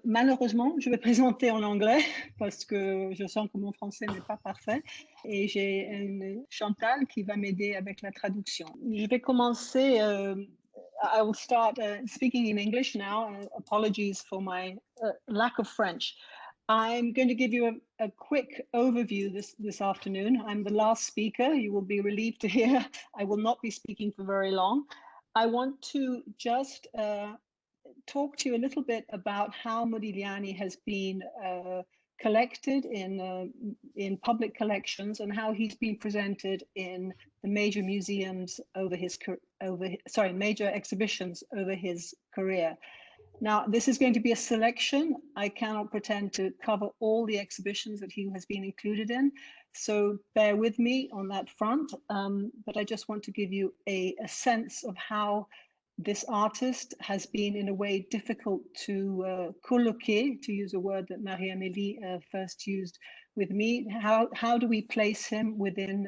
Malheureusement, je vais présenter en anglais parce que je sens que mon français n'est pas parfait et j'ai une Chantal qui va m'aider avec la traduction. Je vais commencer. I will start speaking in English now. Apologies for my lack of French. I'm going to give you a quick overview this afternoon. I'm the last speaker. You will be relieved to hear I will not be speaking for very long. I want to just talk to you a little bit about how Modigliani has been collected in public collections and how he's been presented in the major museums major exhibitions over his career. Now, this is going to be a selection. I cannot pretend to cover all the exhibitions that he has been included in, so bear with me on that front. But I just want to give you a sense of how this artist has been in a way difficult to colloquer, to use a word that Marie-Amélie first used with me. How do we place him within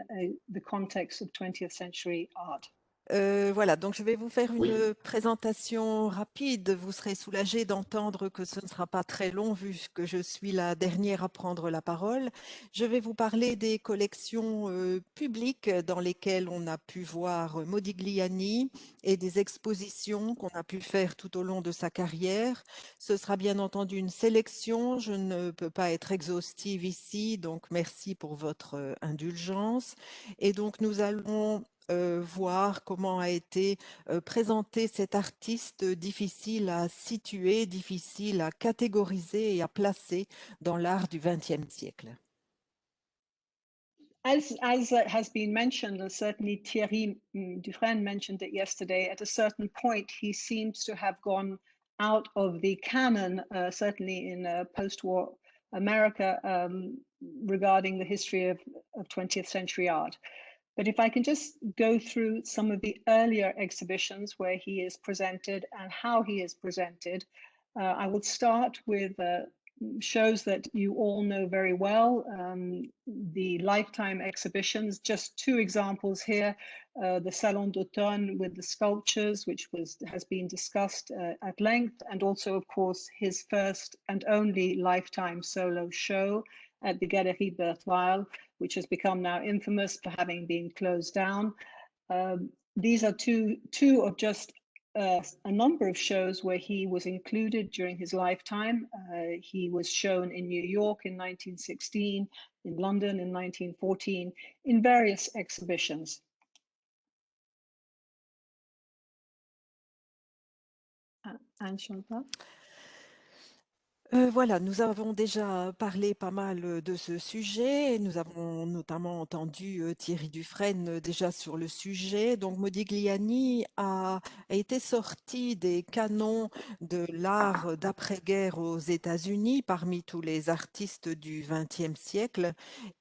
the context of 20th century art? Voilà, donc je vais vous faire une présentation rapide. Vous serez soulagés d'entendre que ce ne sera pas très long vu que je suis la dernière à prendre la parole. Je vais vous parler des collections publiques dans lesquelles on a pu voir Modigliani et des expositions qu'on a pu faire tout au long de sa carrière. Ce sera bien entendu une sélection. Je ne peux pas être exhaustive ici, donc merci pour votre indulgence. Et donc nous allons voir comment a été présenté cet artiste difficile à situer, difficile à catégoriser et à placer dans l'art du XXe siècle. As has been mentioned, and certainly Thierry Dufresne mentioned it yesterday, at a certain point he seems to have gone out of the canon, certainly in post-war America, regarding the history of 20th century art. But if I can just go through some of the earlier exhibitions where he is presented and how he is presented, I will start with shows that you all know very well, the lifetime exhibitions. Just two examples here, the Salon d'Automne with the sculptures, which has been discussed at length, and also, of course, his first and only lifetime solo show at the Galerie Berthoil, which has become now infamous for having been closed down. These are two of just a number of shows where he was included during his lifetime. He was shown in New York in 1916, in London in 1914, in various exhibitions. Anne Chantal? Voilà, nous avons déjà parlé pas mal de ce sujet. Nous avons notamment entendu Thierry Dufresne déjà sur le sujet. Donc Modigliani a été sorti des canons de l'art d'après-guerre aux États-Unis parmi tous les artistes du XXe siècle.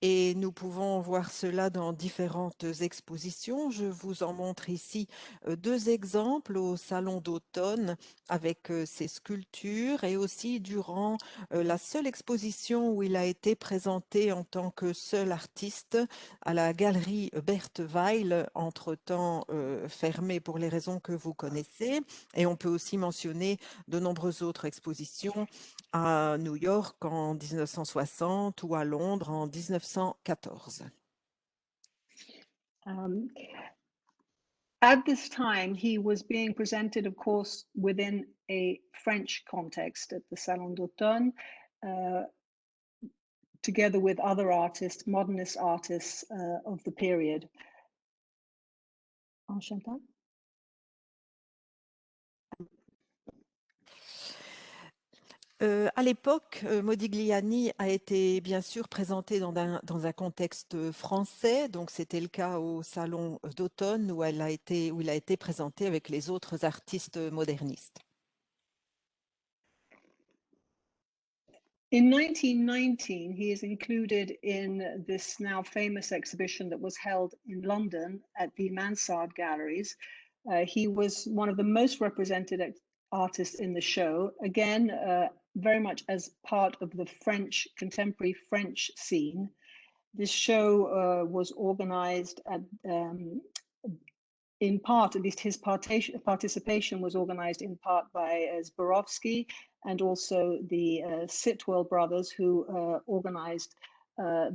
Et nous pouvons voir cela dans différentes expositions. Je vous en montre ici deux exemples au Salon d'automne avec ses sculptures et aussi durant la seule exposition où il a été présenté en tant que seul artiste à la galerie Berthoil, entre-temps fermée pour les raisons que vous connaissez. Et on peut aussi mentionner de nombreuses autres expositions à New York en 1960 ou à Londres en 1914. At this time, he was being presented, of course, within a French context at the Salon d'Automne, together with other artists, modernist artists of the period. Enchanté. À l'époque, Modigliani a été bien sûr présenté dans un contexte français, donc c'était le cas au Salon d'automne où il a été présenté avec les autres artistes modernistes. In 1919, he is included in this now famous exhibition that was held in London at the Mansard Galleries. He was one of the most represented artists in the show, again, very much as part of the French, contemporary French scene. This show was organized in part, at least his participation was organized in part by Zborowski and also the Sitwell brothers, who organized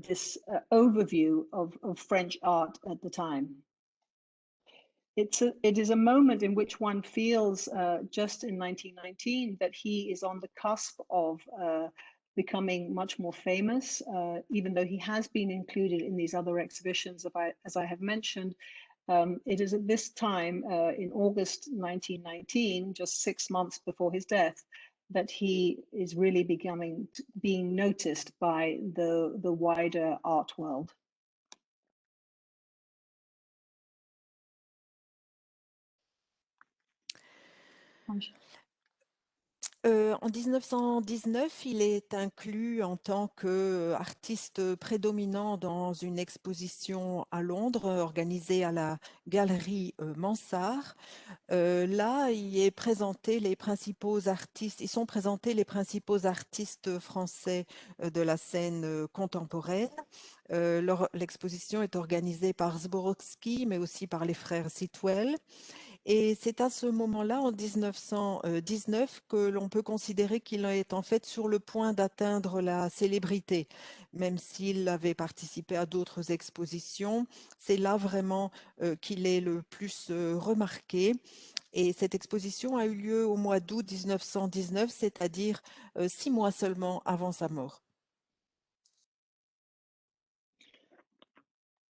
this overview of French art at the time. It is a moment in which one feels, just in 1919, that he is on the cusp of becoming much more famous, even though he has been included in these other exhibitions, as I have mentioned. It is at this time, in August 1919, just 6 months before his death, that he is really being noticed by the wider art world. En 1919, il est inclus en tant qu'artiste prédominant dans une exposition à Londres organisée à la galerie Mansart. Là, il est présenté les principaux artistes, ils sont présentés les principaux artistes français de la scène contemporaine. L'exposition est organisée par Zborowski, mais aussi par les frères Sitwell. Et c'est à ce moment-là, en 1919, que l'on peut considérer qu'il est en fait sur le point d'atteindre la célébrité. Même s'il avait participé à d'autres expositions, c'est là vraiment qu'il est le plus remarqué. Et cette exposition a eu lieu au mois d'août 1919, c'est-à-dire 6 mois seulement avant sa mort.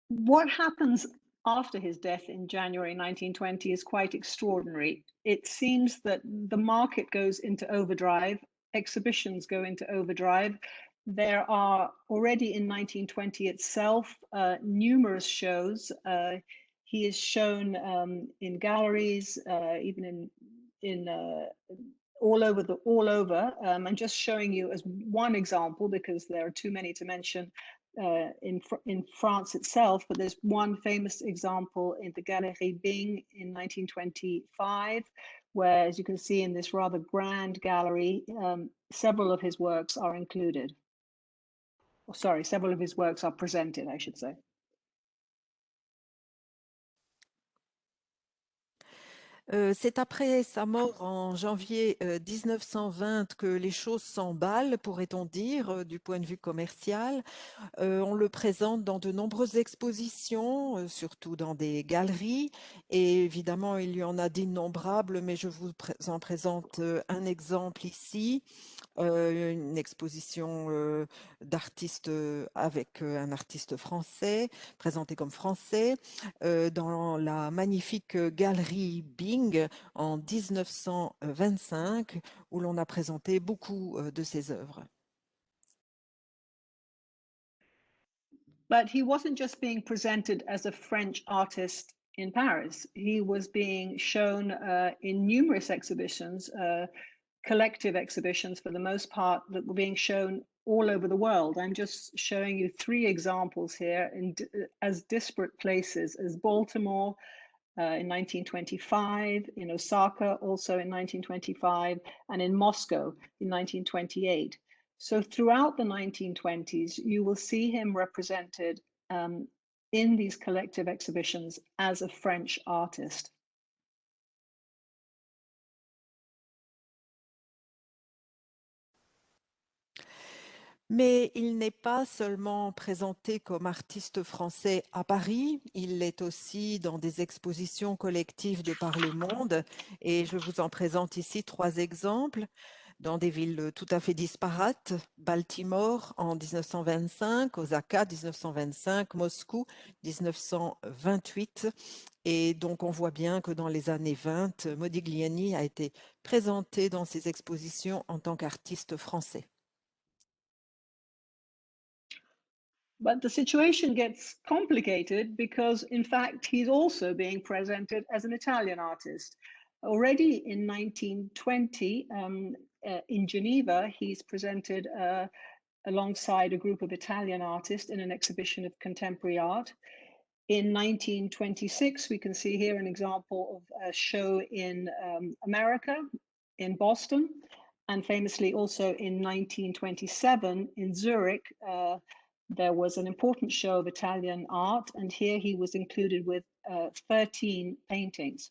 What happens after his death in January 1920 is quite extraordinary. It seems that the market goes into overdrive, exhibitions go into overdrive. There are already in 1920 itself numerous shows. He is shown in galleries, even in all over. I'm just showing you as one example because there are too many to mention. In France itself, but there's one famous example in the Galerie Bing in 1925, where, as you can see in this rather grand gallery, several of his works are included. Oh, sorry, several of his works are presented, I should say. C'est après sa mort en janvier 1920 que les choses s'emballent, pourrait-on dire, du point de vue commercial. On le présente dans de nombreuses expositions, surtout dans des galeries, et évidemment il y en a d'innombrables, mais je vous en présente un exemple ici. Une exposition d'artistes avec un artiste français, présenté comme français, dans la magnifique galerie Bing en 1925, où l'on a présenté beaucoup de ses œuvres. But he wasn't just being presented as a French artist in Paris. He was being shown in numerous exhibitions, collective exhibitions for the most part, that were being shown all over the world. I'm just showing you 3 examples here as disparate places as Baltimore in 1925, in Osaka also in 1925, and in Moscow in 1928. So throughout the 1920s, you will see him represented in these collective exhibitions as a French artist. Mais il n'est pas seulement présenté comme artiste français à Paris, il l'est aussi dans des expositions collectives de par le monde. Et je vous en présente ici 3 exemples dans des villes tout à fait disparates. Baltimore en 1925, Osaka 1925, Moscou 1928. Et donc on voit bien que dans les années 20, Modigliani a été présenté dans ces expositions en tant qu'artiste français. But the situation gets complicated because, in fact, he's also being presented as an Italian artist. Already in 1920, in Geneva, he's presented alongside a group of Italian artists in an exhibition of contemporary art. In 1926, we can see here an example of a show in America, in Boston, and famously also in 1927 in Zurich, there was an important show of Italian art, and here he was included with 13 paintings.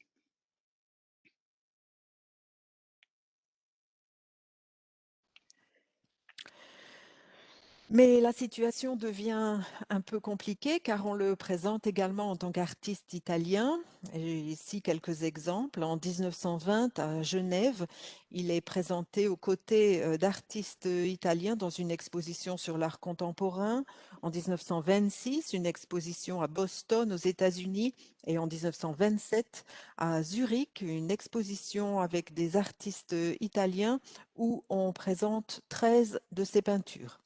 Mais la situation devient un peu compliquée car on le présente également en tant qu'artiste italien. J'ai ici quelques exemples. En 1920, à Genève, il est présenté aux côtés d'artistes italiens dans une exposition sur l'art contemporain. En 1926, une exposition à Boston, aux États-Unis. Et en 1927, à Zurich, une exposition avec des artistes italiens où on présente 13 de ses peintures.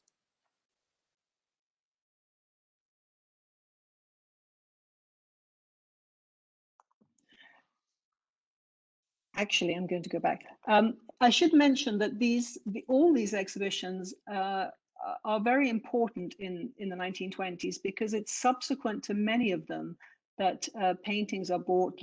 Actually, I'm going to go back. I should mention that all these exhibitions are very important in the 1920s because it's subsequent to many of them that paintings are bought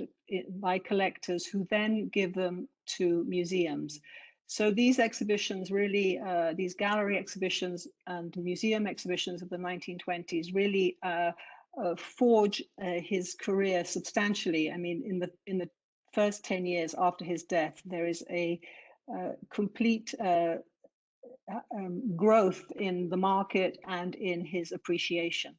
by collectors who then give them to museums. So these exhibitions really, these gallery exhibitions and museum exhibitions of the 1920s really forge his career substantially. I mean, in the first 10 years after his death, there is a complete growth in the market and in his appreciation.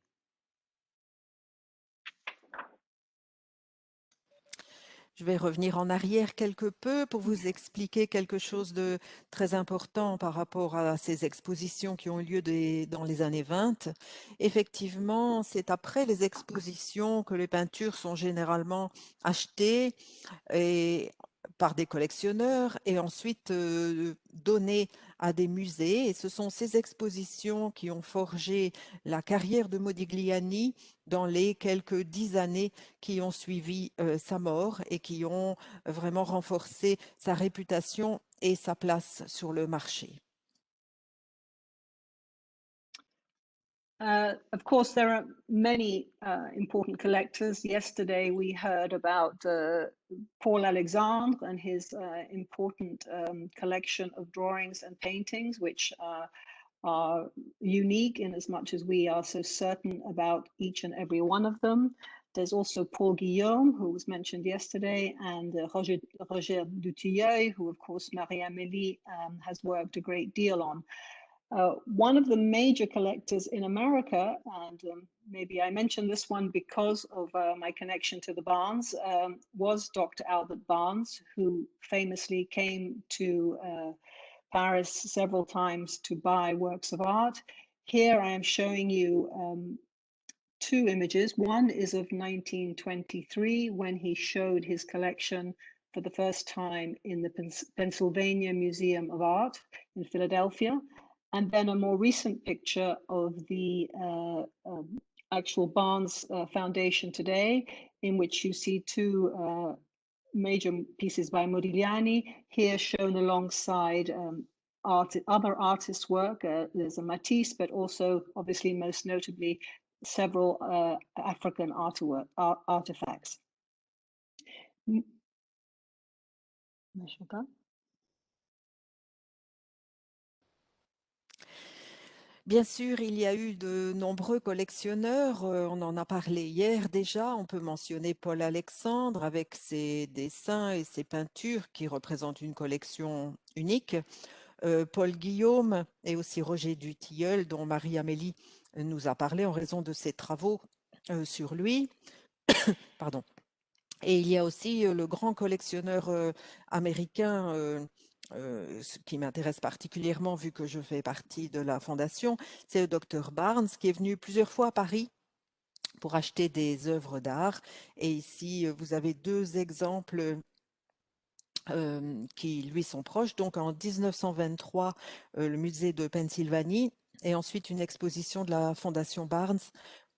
Je vais revenir en arrière quelque peu pour vous expliquer quelque chose de très important par rapport à ces expositions qui ont eu lieu dans les années 20. Effectivement, c'est après les expositions que les peintures sont généralement achetées et par des collectionneurs et ensuite données à des musées. Et ce sont ces expositions qui ont forgé la carrière de Modigliani dans les quelques 10 années qui ont suivi sa mort et qui ont vraiment renforcé sa réputation et sa place sur le marché. Of course, there are many important collectors. Yesterday, we heard about Paul Alexandre and his important collection of drawings and paintings, which are unique in as much as we are so certain about each and every one of them. There's also Paul Guillaume, who was mentioned yesterday, and Roger Dutilleuil, who, of course, Marie-Amélie has worked a great deal on. One of the major collectors in America, and maybe I mentioned this one because of my connection to the Barnes, was Dr. Albert Barnes, who famously came to Paris several times to buy works of art. Here I am showing you two images. One is of 1923 when he showed his collection for the first time in the Pennsylvania Museum of Art in Philadelphia. And then a more recent picture of the actual Barnes Foundation today, in which you see two major pieces by Modigliani, here shown alongside other artists' work. There's a Matisse, but also, obviously, most notably, several African artifacts. Bien sûr, il y a eu de nombreux collectionneurs, on en a parlé hier déjà, on peut mentionner Paul Alexandre avec ses dessins et ses peintures qui représentent une collection unique, Paul Guillaume et aussi Roger Dutilleul dont Marie-Amélie nous a parlé en raison de ses travaux sur lui. Pardon. Et il y a aussi le grand collectionneur américain ce qui m'intéresse particulièrement vu que je fais partie de la fondation, c'est le docteur Barnes qui est venu plusieurs fois à Paris pour acheter des œuvres d'art. Et ici, vous avez deux exemples qui lui sont proches. Donc en 1923, le musée de Pennsylvanie et ensuite une exposition de la fondation Barnes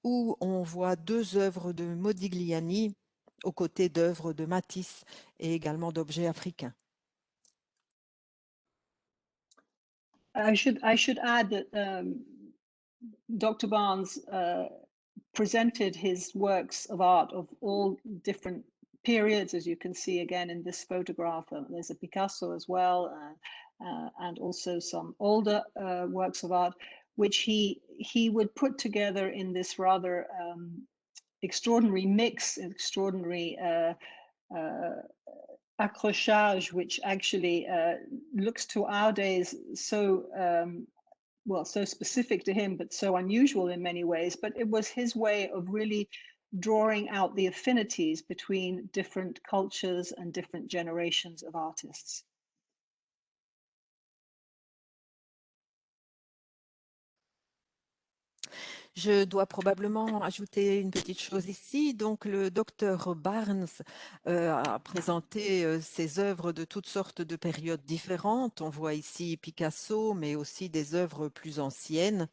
où on voit deux œuvres de Modigliani aux côtés d'œuvres de Matisse et également d'objets africains. I should add that Dr. Barnes presented his works of art of all different periods, as you can see again in this photograph. There's a Picasso as well, and also some older works of art, which he would put together in this rather extraordinary mix, extraordinary accrochage, which actually looks to our days so well, so specific to him, but so unusual in many ways. But it was his way of really drawing out the affinities between different cultures and different generations of artists. Je dois probablement ajouter une petite chose ici. Donc, le docteur Barnes a présenté ses œuvres de toutes sortes de périodes différentes. On voit ici Picasso, mais aussi des œuvres plus anciennes.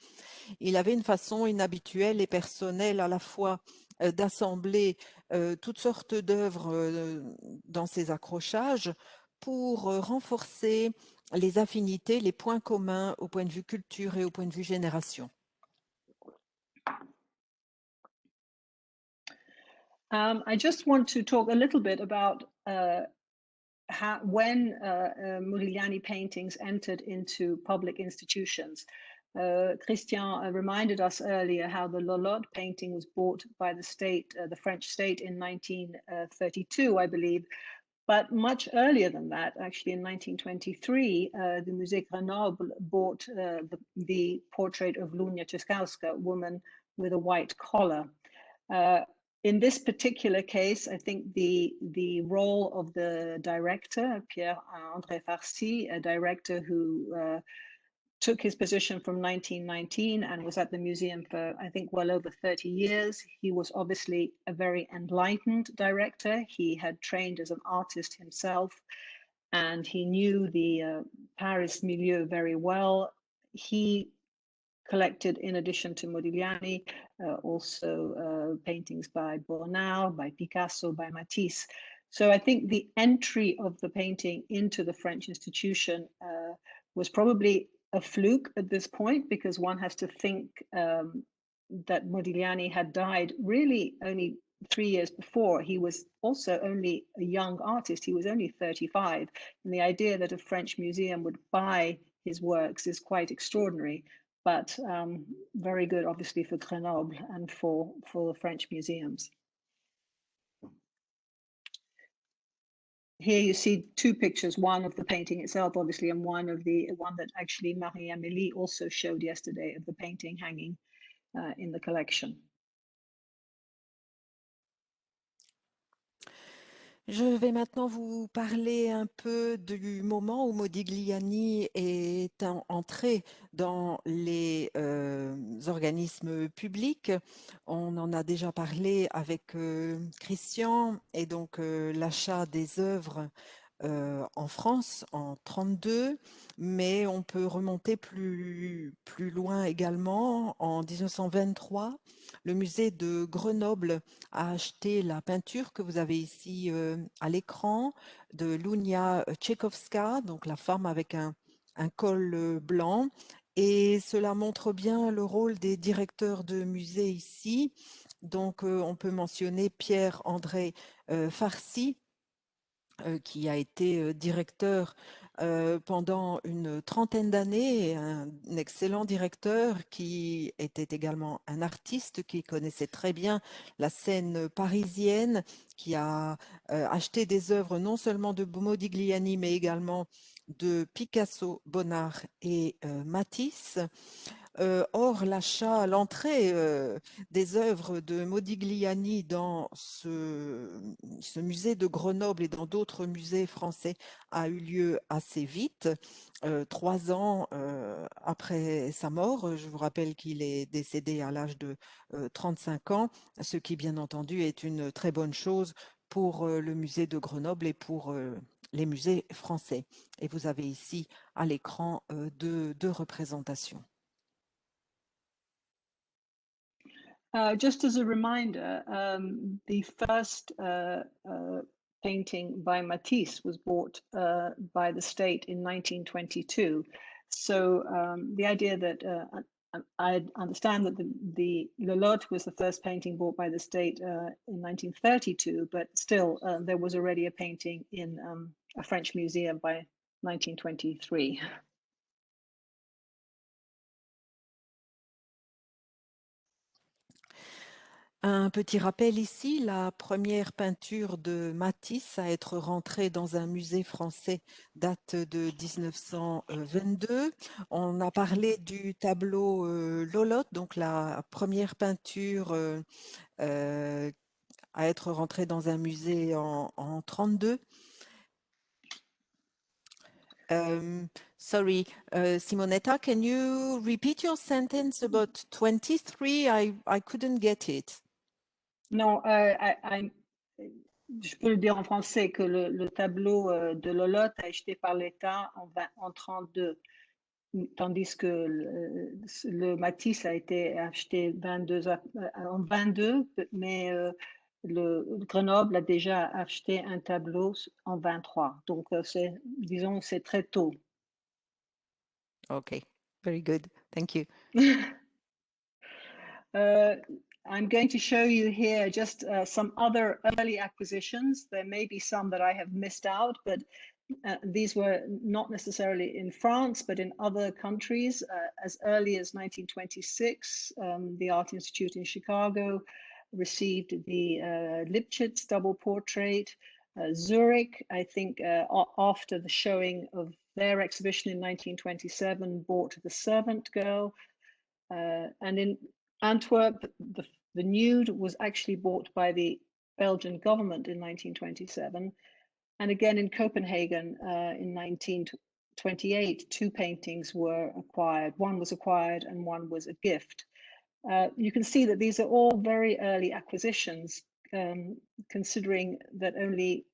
Il avait une façon inhabituelle et personnelle à la fois d'assembler toutes sortes d'œuvres dans ses accrochages pour renforcer les affinités, les points communs au point de vue culture et au point de vue génération. I just want to talk a little bit about when Modigliani paintings entered into public institutions. Christian reminded us earlier how the Lolotte painting was bought by the state, the French state, in 1932, I believe. But much earlier than that, actually in 1923, the Musée Grenoble bought the portrait of Lunia Czeskowska, a woman with a white collar. In this particular case, I think the role of the director, Pierre-André Farcy, a director who took his position from 1919 and was at the museum for, I think, well over 30 years. He was obviously a very enlightened director. He had trained as an artist himself, and he knew the Paris milieu very well. He collected, in addition to Modigliani, also paintings by Bonnard, by Picasso, by Matisse. So I think the entry of the painting into the French institution was probably a fluke at this point, because one has to think that Modigliani had died really only 3 years before. He was also only a young artist. He was only 35. And the idea that a French museum would buy his works is quite extraordinary, but very good, obviously, for Grenoble and for the French museums. Here you see two pictures, one of the painting itself, obviously, and one that actually Marie-Amélie also showed yesterday, of the painting hanging in the collection. Je vais maintenant vous parler un peu du moment où Modigliani est entré dans les organismes publics. On en a déjà parlé avec Christian, et donc l'achat des œuvres en France en 1932, mais on peut remonter plus loin également. En 1923, le musée de Grenoble a acheté la peinture que vous avez ici à l'écran de Lunia Czeskowska, donc la femme avec un col blanc. Et cela montre bien le rôle des directeurs de musée ici. Donc on peut mentionner Pierre-André Farcy, qui a été directeur pendant une trentaine d'années, un excellent directeur qui était également un artiste, qui connaissait très bien la scène parisienne, qui a acheté des œuvres non seulement de Modigliani, mais également de Picasso, Bonnard et Matisse. Or, l'achat, l'entrée des œuvres de Modigliani dans ce musée de Grenoble et dans d'autres musées français a eu lieu assez vite, 3 ans après sa mort. Je vous rappelle qu'il est décédé à l'âge de 35 ans, ce qui, bien entendu, est une très bonne chose pour le musée de Grenoble et pour les musées français. Et vous avez ici à l'écran deux représentations. Just as a reminder, the first painting by Matisse was bought by the state in 1922. So the idea that I understand that the Lolotte was the first painting bought by the state in 1932, but still there was already a painting in a French museum by 1923. Un petit rappel ici, la première peinture de Matisse à être rentrée dans un musée français date de 1922. On a parlé du tableau Lolotte, donc la première peinture à être rentrée dans un musée en 32. Sorry, Simonetta, can you repeat your sentence about 23? I couldn't get it. Non, je peux le dire en français que le tableau de Lolotte a été acheté par l'État en 32, tandis que le Matisse a été acheté en 22, mais le Grenoble a déjà acheté un tableau en 23. Donc, disons, c'est très tôt. Okay, very good. Thank you. I'm going to show you here just some other early acquisitions. There may be some that I have missed out, but these were not necessarily in France, but in other countries. As early as 1926, the Art Institute in Chicago received the Lipchitz double portrait. Zurich, I think, after the showing of their exhibition in 1927, bought The Servant Girl. And in Antwerp, the nude was actually bought by the Belgian government in 1927. And again in Copenhagen in 1928, two paintings were acquired. One was acquired and one was a gift. You can see that these are all very early acquisitions, considering that only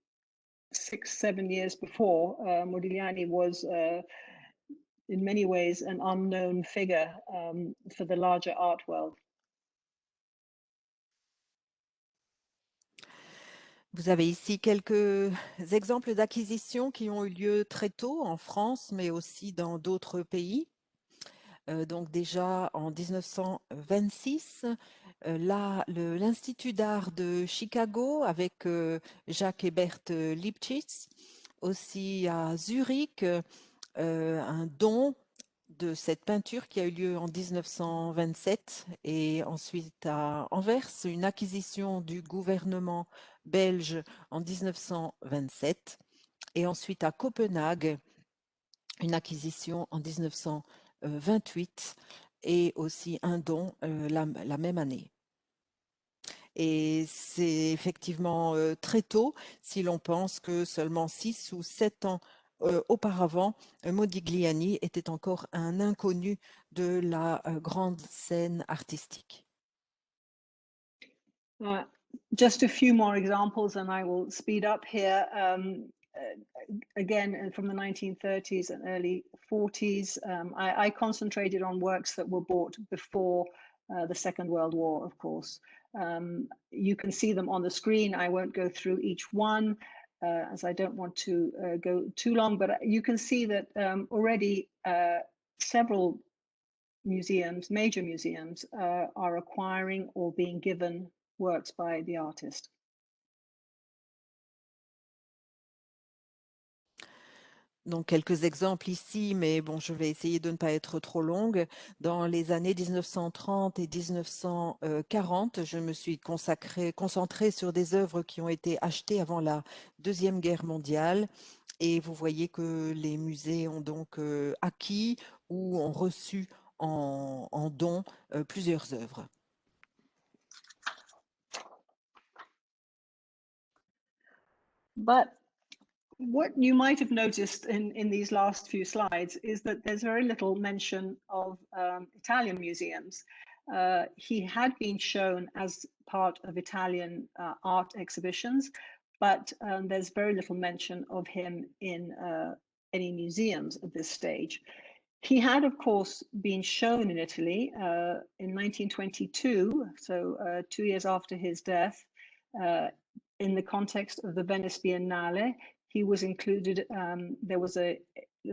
6-7 years before, Modigliani was in many ways an unknown figure for the larger art world. Vous avez ici quelques exemples d'acquisitions qui ont eu lieu très tôt en France, mais aussi dans d'autres pays. Donc déjà en 1926, l'Institut d'art de Chicago avec Jacques et Berthe Lipchitz, aussi à Zurich, un don de cette peinture qui a eu lieu en 1927 et ensuite à Anvers, une acquisition du gouvernement belge en 1927 et ensuite à Copenhague, une acquisition en 1928 et aussi un don la même année. Et c'est effectivement très tôt si l'on pense que seulement 6 ou 7 ans auparavant, Modigliani était encore un inconnu de la grande scène artistique. Just a few more examples and I will speed up here. Again, from the 1930s and early 40s, I concentrated on works that were bought before the Second World War, of course. You can see them on the screen. I won't go through each one as I don't want to go too long, but you can see that already several museums, major museums, are acquiring or being given works by the artist. Donc quelques exemples ici, mais bon, je vais essayer de ne pas être trop longue. Dans les années 1930 et 1940, je me suis concentrée sur des œuvres qui ont été achetées avant la Deuxième Guerre mondiale. Et vous voyez que les musées ont donc acquis ou ont reçu en don plusieurs œuvres. But what you might have noticed in these last few slides is that there's very little mention of Italian museums. He had been shown as part of Italian art exhibitions, but there's very little mention of him in any museums at this stage. He had, of course, been shown in Italy in 1922, so 2 years after his death, in the context of the Venice Biennale. He was included, there was the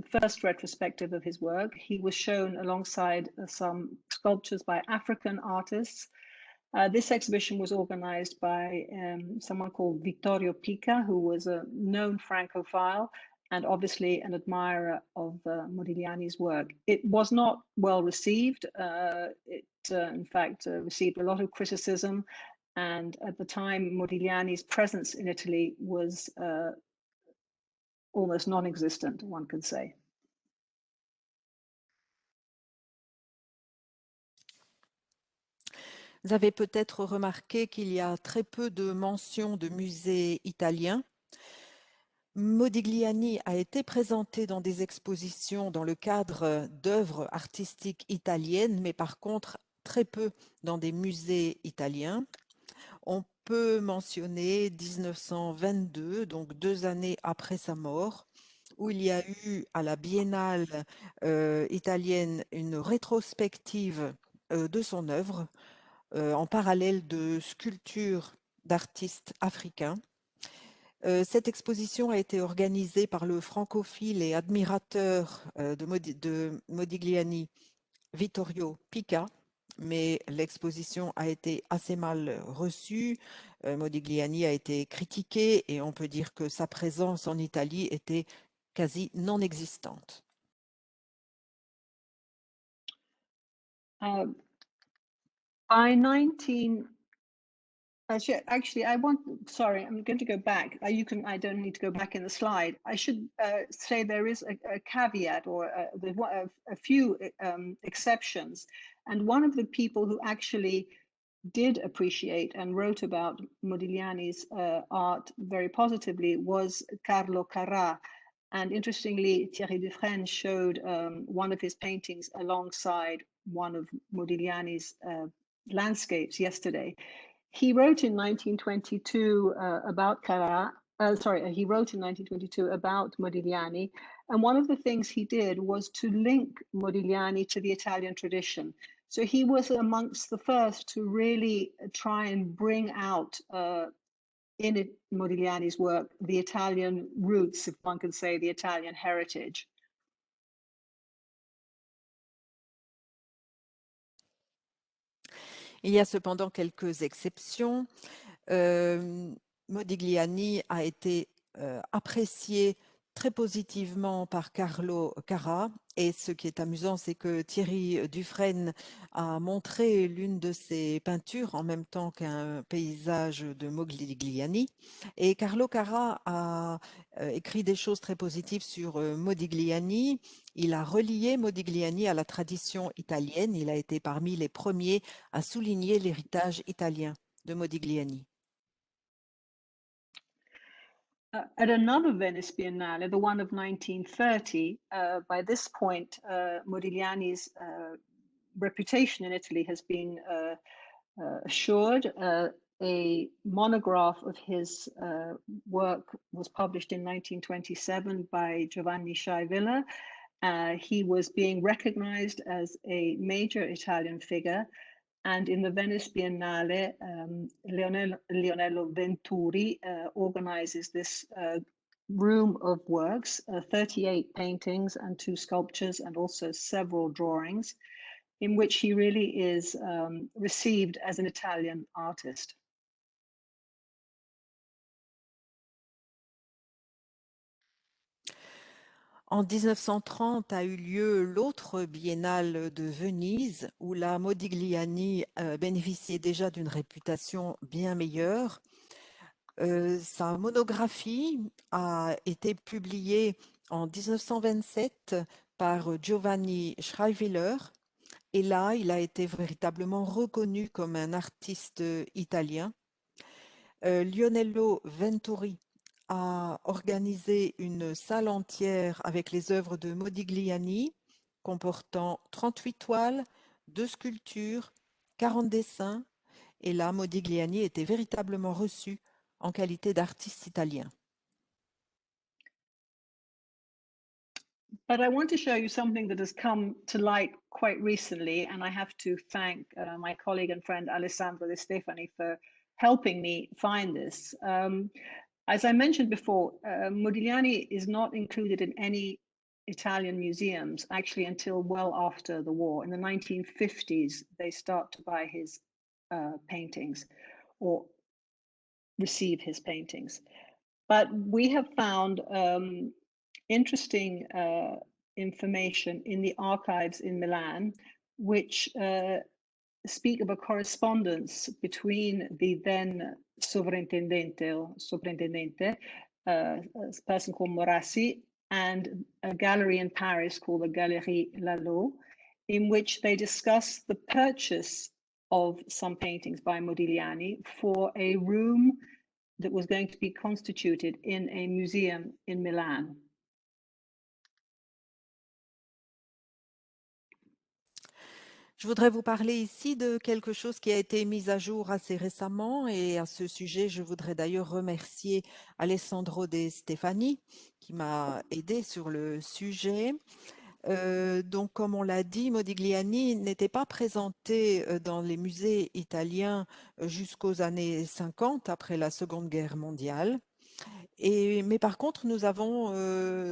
first retrospective of his work. He was shown alongside some sculptures by African artists. This exhibition was organized by someone called Vittorio Pica, who was a known Francophile and obviously an admirer of Modigliani's work. It was not well received. It, in fact, received a lot of criticism. And at the time, Modigliani's presence in Italy was almost non-existent, one could say. Vous avez peut-être remarqué qu'il y a très peu de mentions de musées italiens. Modigliani a été présenté dans des expositions dans le cadre d'œuvres artistiques italiennes, mais par contre très peu dans des musées italiens. On peut mentionner 1922, donc 2 années après sa mort, où il y a eu à la Biennale italienne une rétrospective de son œuvre en parallèle de sculptures d'artistes africains. Cette exposition a été organisée par le francophile et admirateur de Modigliani, Vittorio Pica, mais l'exposition a été assez mal reçue. Modigliani a été critiqué et on peut dire que sa présence en Italie était quasi non existante. By 19 Actually, sorry, I'm going to go back. I don't need to go back in the slide. I should say there is a caveat or a few exceptions. And one of the people who actually did appreciate and wrote about Modigliani's art very positively was Carlo Carrà. And interestingly, Thierry Dufresne showed one of his paintings alongside one of Modigliani's landscapes yesterday. He wrote in 1922 about Carrà. He wrote in 1922 about Modigliani, and one of the things he did was to link Modigliani to the Italian tradition. So he was amongst the first to really try and bring out in Modigliani's work the Italian roots, if one can say, the Italian heritage. Il y a cependant quelques exceptions. Modigliani a été apprécié très positivement par Carlo Carrà. Et ce qui est amusant, c'est que Thierry Dufresne a montré l'une de ses peintures en même temps qu'un paysage de Modigliani. Et Carlo Carrà a écrit des choses très positives sur Modigliani. Il a relié Modigliani à la tradition italienne. Il a été parmi les premiers à souligner l'héritage italien de Modigliani. At another Venice Biennale, the one of 1930, by this point, Modigliani's reputation in Italy has been assured. A monograph of his work was published in 1927 by Giovanni Sciavilla. He was being recognized as a major Italian figure. And in the Venice Biennale, Leonello Venturi organizes this room of works, 38 paintings and 2 sculptures, and also several drawings, in which he really is received as an Italian artist. En 1930 a eu lieu l'autre biennale de Venise, où la Modigliani bénéficiait déjà d'une réputation bien meilleure. Sa monographie a été publiée en 1927 par Giovanni Sciavilla, et là, il a été véritablement reconnu comme un artiste italien. Lionello Venturi a organisé une salle entière avec les œuvres de Modigliani, comportant 38 toiles, 2 sculptures, 40 dessins, et là, Modigliani était véritablement reçu en qualité d'artiste italien. But I want to show you something that has come to light quite recently, and I have to thank my colleague and friend Alessandro De Stefani for helping me find this. As I mentioned before, Modigliani is not included in any Italian museums actually until well after the war. In the 1950s, they start to buy his paintings or receive his paintings. But we have found interesting information in the archives in Milan, which speak of a correspondence between the then sovrintendente or soprintendente, a person called Morassi, and a gallery in Paris called the Galerie Lalo, in which they discuss the purchase of some paintings by Modigliani for a room that was going to be constituted in a museum in Milan. Je voudrais vous parler ici de quelque chose qui a été mis à jour assez récemment, et à ce sujet, je voudrais d'ailleurs remercier Alessandro De Stefani qui m'a aidé sur le sujet. Donc, comme on l'a dit, Modigliani n'était pas présenté dans les musées italiens jusqu'aux années 50, après la Seconde Guerre mondiale. Mais par contre, nous avons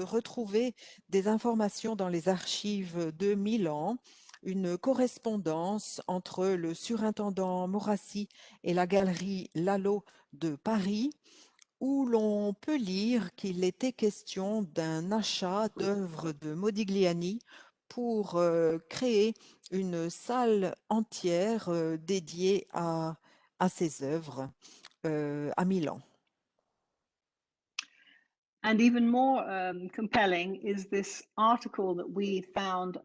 retrouvé des informations dans les archives de Milan, une correspondance entre le surintendant Morassi et la galerie Lalo de Paris, où l'on peut lire qu'il était question d'un achat d'œuvres de Modigliani pour créer une salle entière dédiée à ses œuvres à Milan. And even more compelling is this article that we found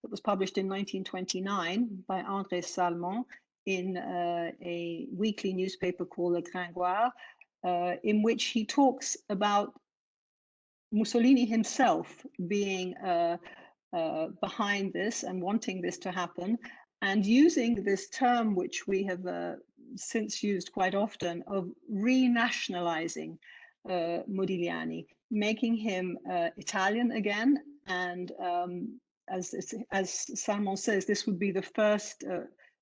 that was published in 1929 by André Salmon in a weekly newspaper called Le Gringoire, in which he talks about Mussolini himself being behind this and wanting this to happen, and using this term, which we have since used quite often, of renationalizing Modigliani, making him Italian again. And as Salmon says, this would be the first,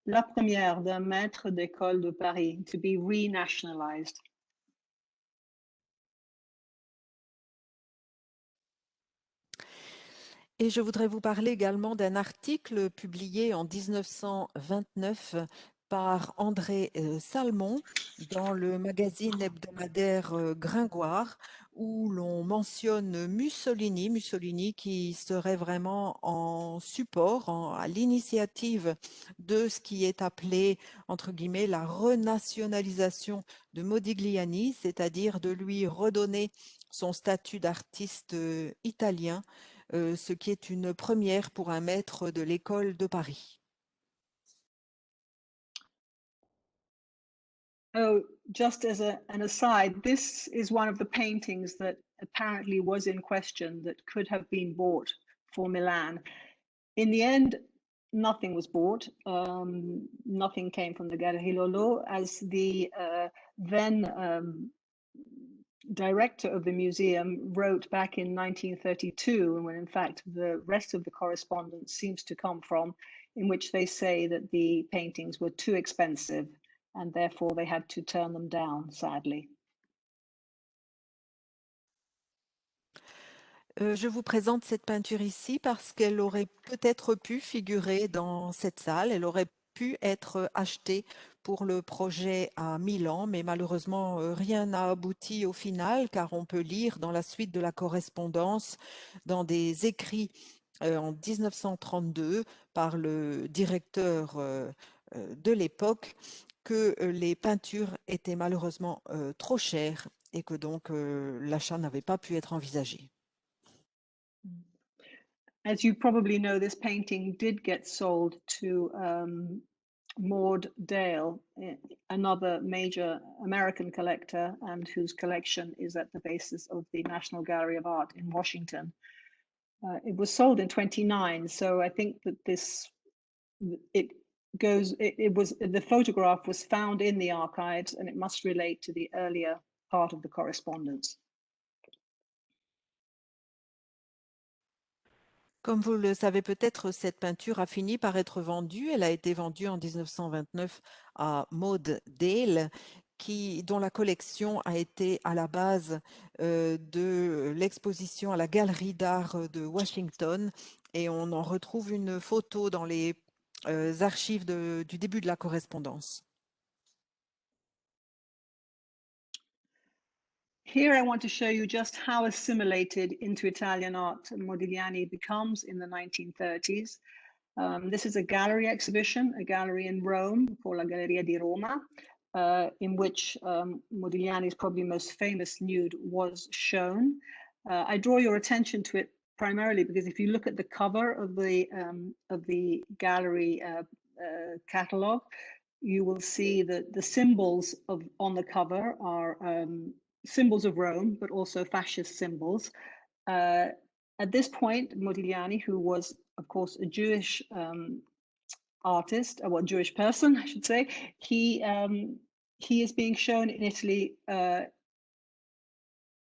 la première d'un maître d'école de Paris to be renationalized. Et je voudrais vous parler également d'un article publié en 1929 par André Salmon dans le magazine hebdomadaire Gringoire, où l'on mentionne Mussolini qui serait vraiment en support, à l'initiative de ce qui est appelé, entre guillemets, la renationalisation de Modigliani, c'est-à-dire de lui redonner son statut d'artiste italien, ce qui est une première pour un maître de l'école de Paris. Oh, just as an aside, this is one of the paintings that apparently was in question that could have been bought for Milan. In the end, nothing was bought. Nothing came from the Galerie Lolo, as the then director of the museum wrote back in 1932, when in fact the rest of the correspondence seems to come from, in which they say that the paintings were too expensive and therefore they had to turn them down, sadly. Je vous présente cette peinture ici parce qu'elle aurait peut-être pu figurer dans cette salle, elle aurait pu être achetée pour le projet à Milan, mais malheureusement rien n'a abouti au final, car on peut lire dans la suite de la correspondance, dans des écrits en 1932 par le directeur de l'époque, que les peintures étaient malheureusement trop chères et que donc l'achat n'avait pas pu être envisagé. As you probably know, this painting did get sold to Maud Dale, another major American collector, and whose collection is at the basis of the National Gallery of Art in Washington. It was sold in 29, so I think that the photograph was found in the archives, and it must relate to the earlier part of the correspondence. Comme vous le savez peut-être, cette peinture a fini par être vendue. Elle a été vendue en 1929 à Maud Dale, dont la collection a été à la base de l'exposition à la Galerie d'art de Washington. Et on en retrouve une photo dans les archives du début de la correspondance. Here I want to show you just how assimilated into Italian art Modigliani becomes in the 1930s. This is a gallery exhibition, a gallery in Rome called La Galleria di Roma, in which Modigliani's probably most famous nude was shown. I draw your attention to it primarily because if you look at the cover of the gallery catalogue, you will see that the symbols on the cover are symbols of Rome, but also fascist symbols. At this point, Modigliani, who was, of course, a Jewish artist, well, Jewish person, I should say, he is being shown in Italy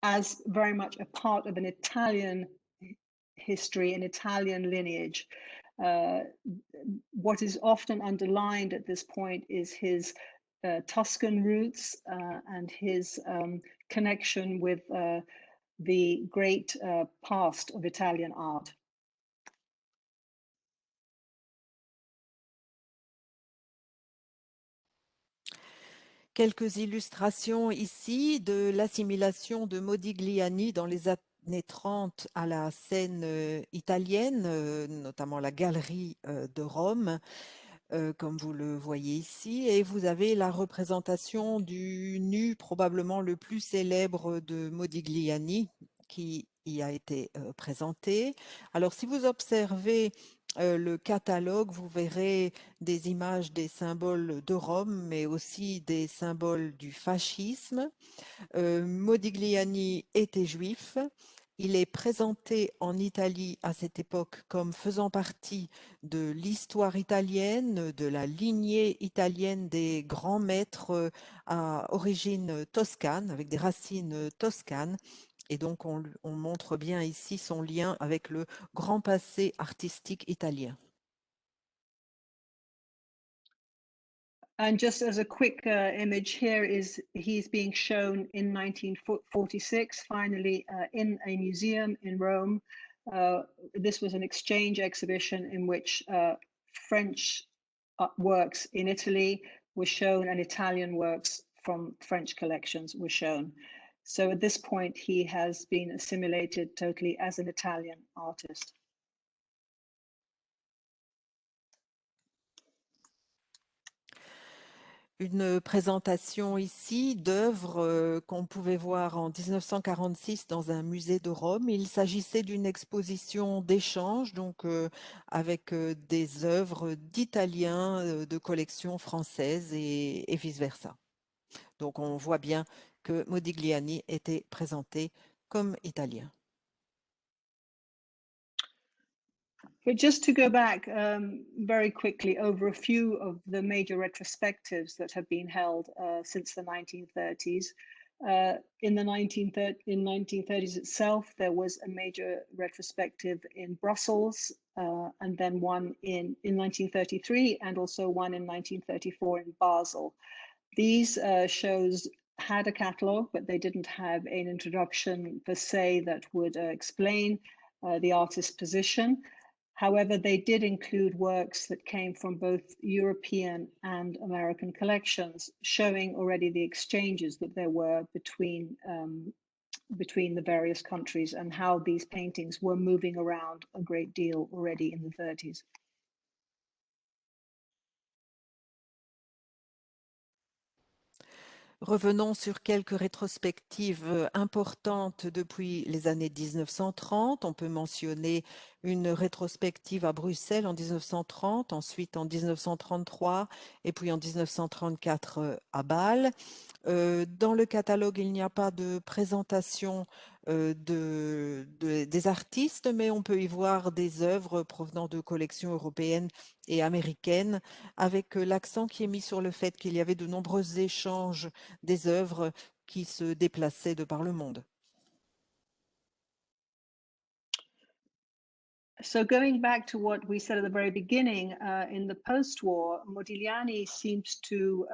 as very much a part of an Italian history, an Italian lineage. What is often underlined at this point is his Tuscan roots and his connection with the great past of Italian art. Quelques illustrations ici de l'assimilation de Modigliani dans les années 30 à la scène italienne, notamment la galerie de Rome, comme vous le voyez ici. Et vous avez la représentation du nu probablement le plus célèbre de Modigliani qui y a été présenté. Alors si vous observez le catalogue, vous verrez des images des symboles de Rome, mais aussi des symboles du fascisme. Modigliani était juif. Il est présenté en Italie à cette époque comme faisant partie de l'histoire italienne, de la lignée italienne des grands maîtres à origine toscane, avec des racines toscanes. Et donc, on montre bien ici son lien avec le grand passé artistique italien. And just as a quick image here is he's being shown in 1946, finally in a museum in Rome. This was an exchange exhibition in which French works in Italy were shown and Italian works from French collections were shown. So at this point, he has been assimilated totally as an Italian artist. Une présentation ici d'œuvres qu'on pouvait voir en 1946 dans un musée de Rome. Il s'agissait d'une exposition d'échange, donc avec des œuvres d'Italiens de collections françaises et vice-versa. Donc on voit bien que Modigliani était présenté comme italien. But just to go back very quickly over a few of the major retrospectives that have been held since the 1930s. In the 1930s itself, there was a major retrospective in Brussels, and then one in 1933, and also one in 1934 in Basel. These shows had a catalogue, but they didn't have an introduction per se that would explain the artist's position. However, they did include works that came from both European and American collections, showing already the exchanges that there were between the various countries and how these paintings were moving around a great deal already in the 30s. Revenons sur quelques rétrospectives importantes depuis les années 1930. On peut mentionner une rétrospective à Bruxelles en 1930, ensuite en 1933 et puis en 1934 à Bâle. Dans le catalogue, il n'y a pas de présentation des artistes, mais on peut y voir des œuvres provenant de collections européennes et américaines, avec l'accent qui est mis sur le fait qu'il y avait de nombreux échanges des œuvres qui se déplaçaient de par le monde. So going back to what we said at the very beginning, in the post-war, Modigliani seems to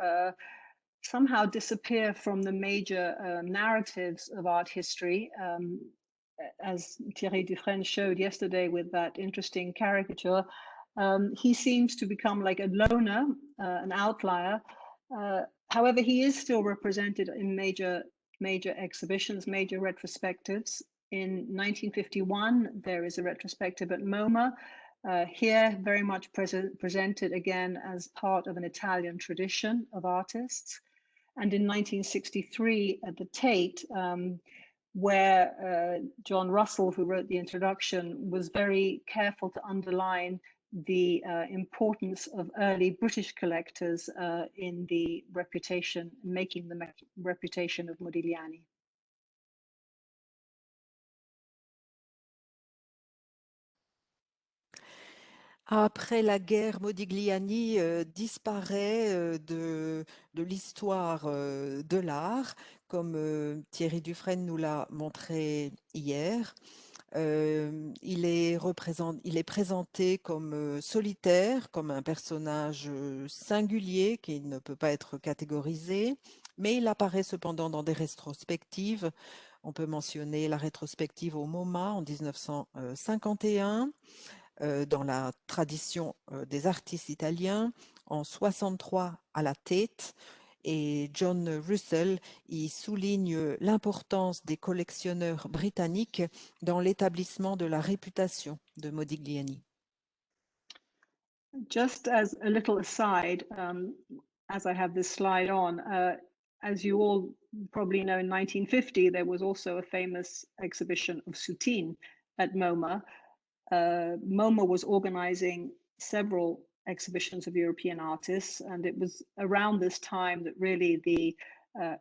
somehow disappear from the major narratives of art history, as Thierry Dufresne showed yesterday with that interesting caricature. He seems to become like a loner, an outlier. However, he is still represented in major exhibitions, major retrospectives. In 1951, there is a retrospective at MoMA, Here, very much presented again as part of an Italian tradition of artists. And in 1963 at the Tate, where John Russell, who wrote the introduction, was very careful to underline the importance of early British collectors in the reputation, making the reputation of Modigliani. Après la guerre, Modigliani disparaît de l'histoire de l'art, comme Thierry Dufresne nous l'a montré hier. Il est présenté comme solitaire, comme un personnage singulier qui ne peut pas être catégorisé, mais il apparaît cependant dans des rétrospectives. On peut mentionner la rétrospective au MoMA en 1951, dans la tradition des artistes italiens, en 63 à la Tate, et John Russell y souligne l'importance des collectionneurs britanniques dans l'établissement de la réputation de Modigliani. Just as a little aside, as I have this slide on, as you all probably know, in 1950, there was also a famous exhibition of Soutine at MoMA. MoMA was organizing several exhibitions of European artists, and it was around this time that really the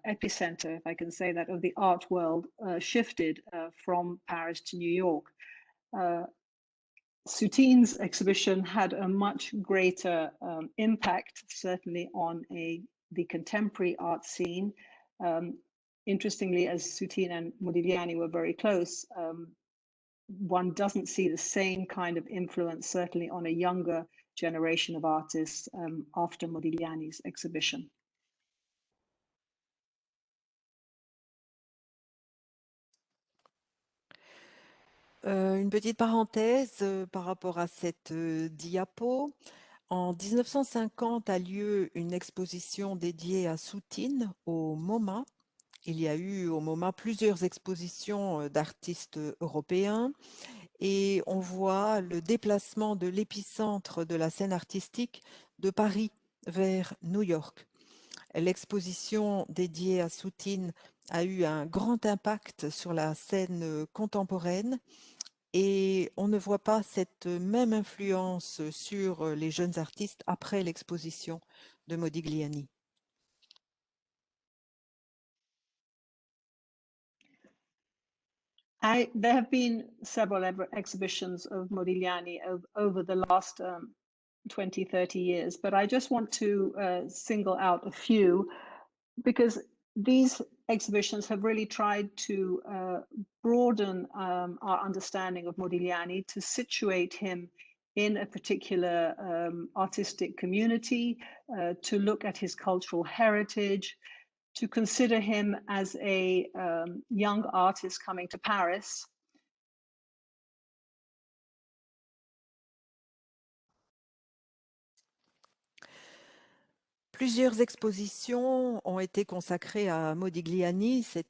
epicenter, if I can say that, of the art world shifted from Paris to New York. Soutine's exhibition had a much greater impact, certainly on the contemporary art scene. Interestingly, as Soutine and Modigliani were very close, one doesn't see the same kind of influence, certainly on a younger generation of artists after Modigliani's exhibition. Une petite parenthèse par rapport à cette diapo. En 1950 a lieu une exposition dédiée à Soutine au MoMA. Il y a eu au MoMA plusieurs expositions d'artistes européens et on voit le déplacement de l'épicentre de la scène artistique de Paris vers New York. L'exposition dédiée à Soutine a eu un grand impact sur la scène contemporaine et on ne voit pas cette même influence sur les jeunes artistes après l'exposition de Modigliani. There have been several exhibitions of Modigliani over the last 20, 30 years, but I just want to single out a few because these exhibitions have really tried to broaden our understanding of Modigliani, to situate him in a particular artistic community, to look at his cultural heritage, to consider him as a young artist coming to Paris. Plusieurs expositions ont été consacrées à Modigliani ces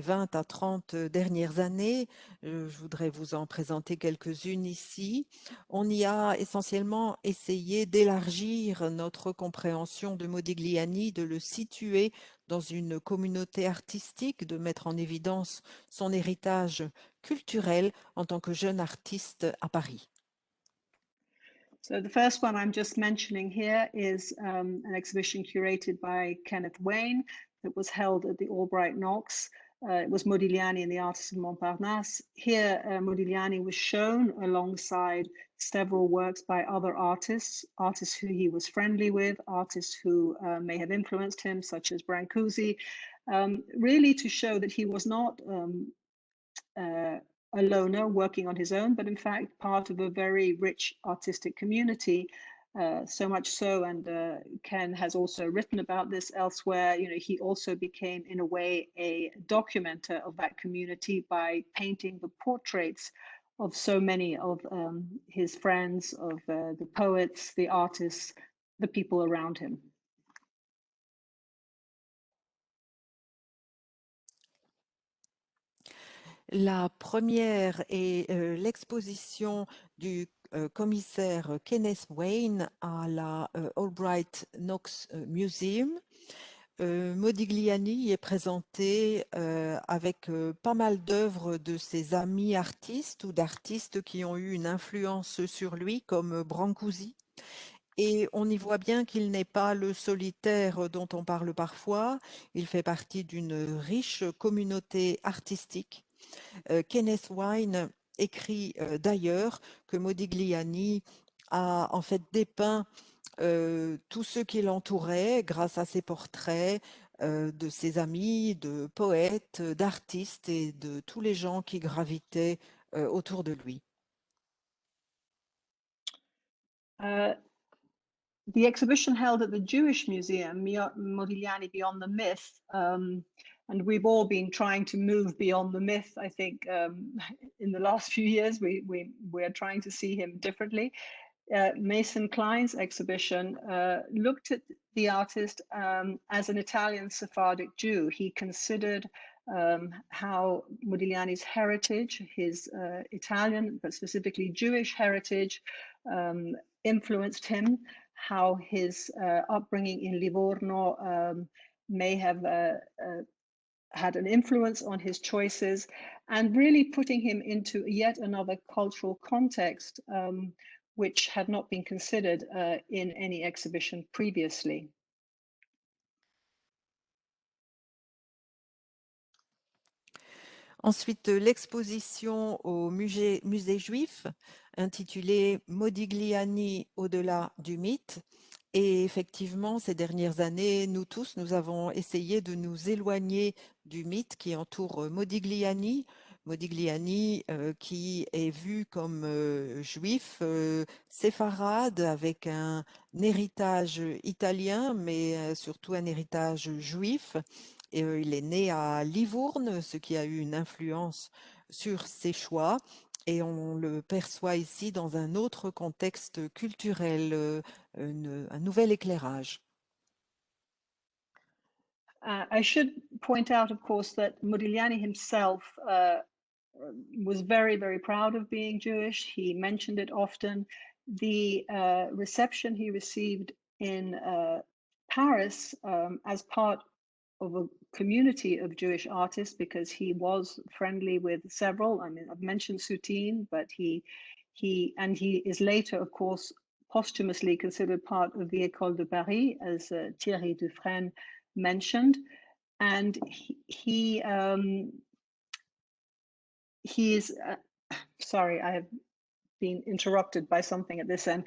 20 à 30 dernières années. Je voudrais vous en présenter quelques-unes ici. On y a essentiellement essayé d'élargir notre compréhension de Modigliani, de le situer dans une communauté artistique, de mettre en évidence son héritage culturel en tant que jeune artiste à Paris. So the first one I'm just mentioning here is an exhibition curated by Kenneth Wayne that was held at the Albright Knox. It was Modigliani and the Artists of Montparnasse. Here, Modigliani was shown alongside several works by other artists who he was friendly with, artists who may have influenced him, such as Brancusi, really to show that he was not a loner working on his own, but in fact part of a very rich artistic community. So much so, and Ken has also written about this elsewhere, he also became in a way a documenter of that community by painting the portraits of so many of his friends, of the poets, the artists, the people around him. La première est l'exposition du commissaire Kenneth Wayne à la Albright Knox Museum. Modigliani est présenté avec pas mal d'œuvres de ses amis artistes ou d'artistes qui ont eu une influence sur lui, comme Brancusi. Et on y voit bien qu'il n'est pas le solitaire dont on parle parfois. Il fait partie d'une riche communauté artistique. Kenneth Wayne écrit d'ailleurs que Modigliani a en fait dépeint tous ceux qui l'entouraient grâce à ses portraits de ses amis, de poètes, d'artistes et de tous les gens qui gravitaient autour de lui. The exhibition held at the Jewish Museum, Modigliani Beyond the Myth, and we've all been trying to move beyond the myth. I think in the last few years, we are trying to see him differently. Mason Klein's exhibition looked at the artist as an Italian Sephardic Jew. He considered how Modigliani's heritage, his Italian, but specifically Jewish heritage, influenced him, how his upbringing in Livorno may have had an influence on his choices, and really putting him into yet another cultural context which had not been considered in any exhibition previously. Ensuite, l'exposition au musée juif, intitulée Modigliani au-delà du mythe. Et effectivement, ces dernières années, nous tous, nous avons essayé de nous éloigner du mythe qui entoure Modigliani. Modigliani qui est vu comme juif séfarade avec un héritage italien, mais surtout un héritage juif. Et, il est né à Livourne, ce qui a eu une influence sur ses choix. Et on le perçoit ici dans un autre contexte culturel, un nouvel éclairage. I should point out, of course, that Modigliani himself was very, very proud of being Jewish. He mentioned it often. The reception he received in Paris as part of a community of Jewish artists, because he was friendly with several. I mean, I've mentioned Soutine, but he is later, of course, posthumously considered part of the École de Paris, as Thierry Dufresne mentioned, and he is sorry, I have been interrupted by something at this end.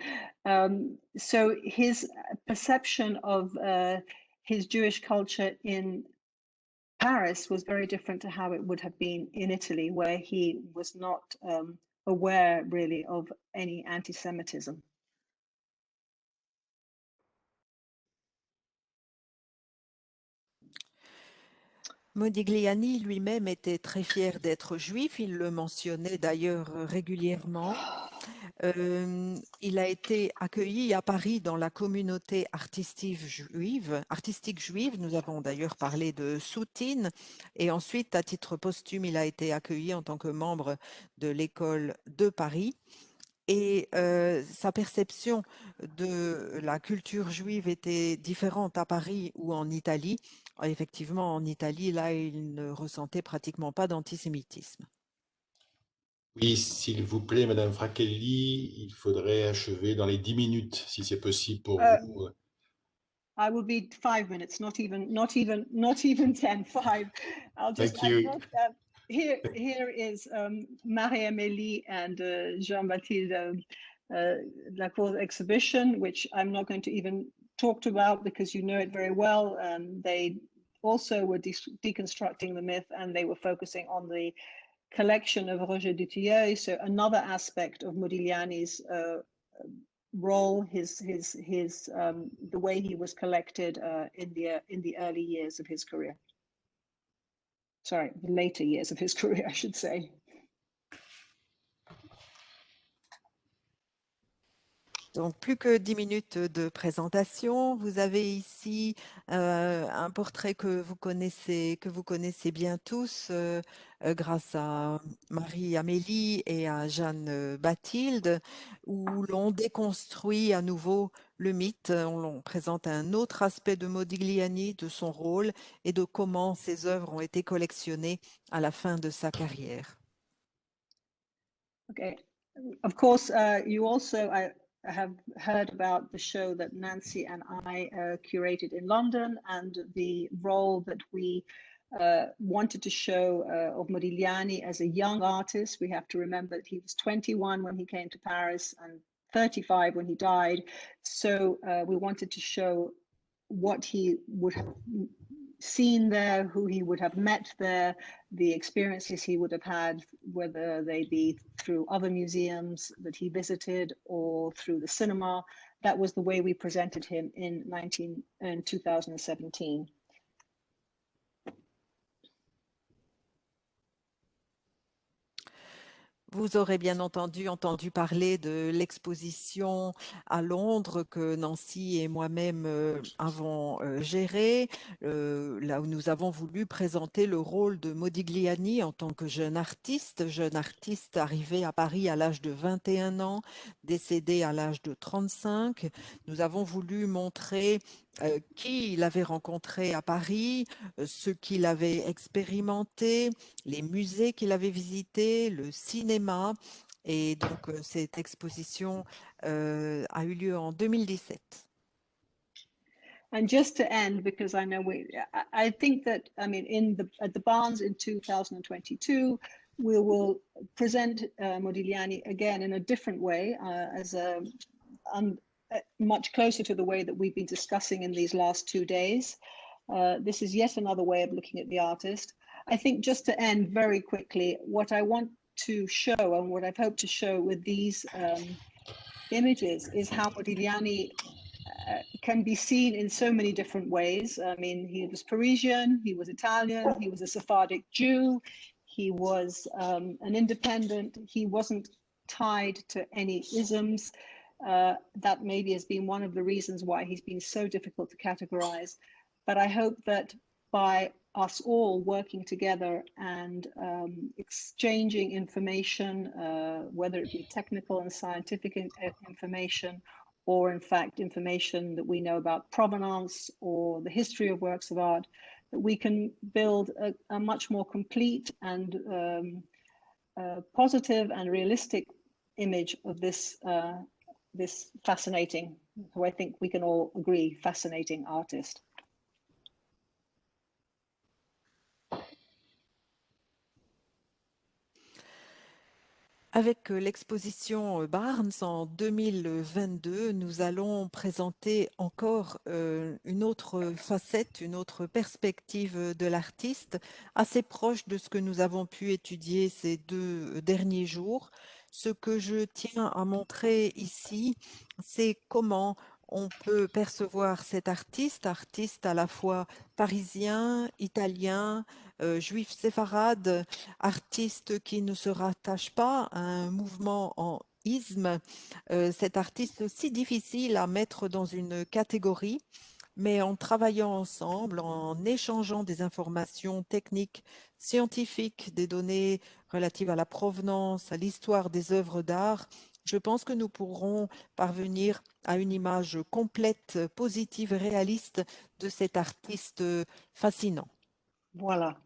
So his perception of his Jewish culture in Paris was very different to how it would have been in Italy, where he was not aware really of any anti-Semitism. Modigliani lui-même était très fier d'être juif, il le mentionnait d'ailleurs régulièrement. Il a été accueilli à Paris dans la communauté artistique juive. Nous avons d'ailleurs parlé de Soutine. Et ensuite, à titre posthume, il a été accueilli en tant que membre de l'école de Paris. Et sa perception de la culture juive était différente à Paris ou en Italie. Effectivement, en Italie, là, il ne ressentait pratiquement pas d'antisémitisme. Oui, s'il vous plaît, Madame Fraquelli, il faudrait achever dans les 10 minutes, si c'est possible pour vous. I will be 5 minutes, not even 10, 5. I'll just Thank you. Here is Marie-Amélie and Jean-Baptiste Lacour's exhibition, which I'm not going to even talk about because you know it very well. They also were deconstructing the myth, and they were focusing on the collection of Roger Dutilleux, so another aspect of Modigliani's role, the way he was collected in the early years of his career. Sorry, the later years of his career, I should say. Donc, plus que 10 minutes de présentation. Vous avez ici un portrait que vous connaissez bien tous grâce à Marie-Amélie et à Jeanne Bathilde, où l'on déconstruit à nouveau le mythe. On présente un autre aspect de Modigliani, de son rôle et de comment ses œuvres ont été collectionnées à la fin de sa carrière. Okay. Of course, you also have heard about the show that Nancy and I curated in London, and the role that we wanted to show of Modigliani as a young artist. We have to remember that he was 21 when he came to Paris and 35 when he died. So we wanted to show what he would have seen there, who he would have met there, the experiences he would have had, whether they be through other museums that he visited or through the cinema. That was the way we presented him in 2017. Vous aurez bien entendu parler de l'exposition à Londres que Nancy et moi-même avons gérée, là où nous avons voulu présenter le rôle de Modigliani en tant que jeune artiste arrivé à Paris à l'âge de 21 ans, décédé à l'âge de 35. Nous avons voulu montrer qui il avait rencontré à Paris, ce qu'il avait expérimenté, les musées qu'il avait visités, le cinéma. Et donc, cette exposition a eu lieu en 2017. And just to end, because I know I think that, I mean, at the Barnes in 2022, we will present Modigliani again in a different way, much closer to the way that we've been discussing in these last 2 days. This is yet another way of looking at the artist. I think just to end very quickly, what I want to show and what I've hoped to show with these images is how Modigliani can be seen in so many different ways. I mean, he was Parisian, he was Italian, he was a Sephardic Jew, he was an independent, he wasn't tied to any isms. That maybe has been one of the reasons why he's been so difficult to categorize. But I hope that by us all working together and exchanging information, whether it be technical and scientific information, or in fact information that we know about provenance or the history of works of art, that we can build a much more complete and positive and realistic image of this fascinating, who I think we can all agree, fascinating artist. Avec l'exposition Barnes en 2022, nous allons présenter encore une autre facette, une autre perspective de l'artiste, assez proche de ce que nous avons pu étudier ces 2 derniers jours. Ce que je tiens à montrer ici, c'est comment on peut percevoir cet artiste à la fois parisien, italien, juif séfarade, artiste qui ne se rattache pas à un mouvement en isme, cet artiste si difficile à mettre dans une catégorie, mais en travaillant ensemble, en échangeant des informations techniques, scientifiques, des données relatives à la provenance, à l'histoire des œuvres d'art, je pense que nous pourrons parvenir à une image complète, positive, réaliste de cet artiste fascinant. Voilà.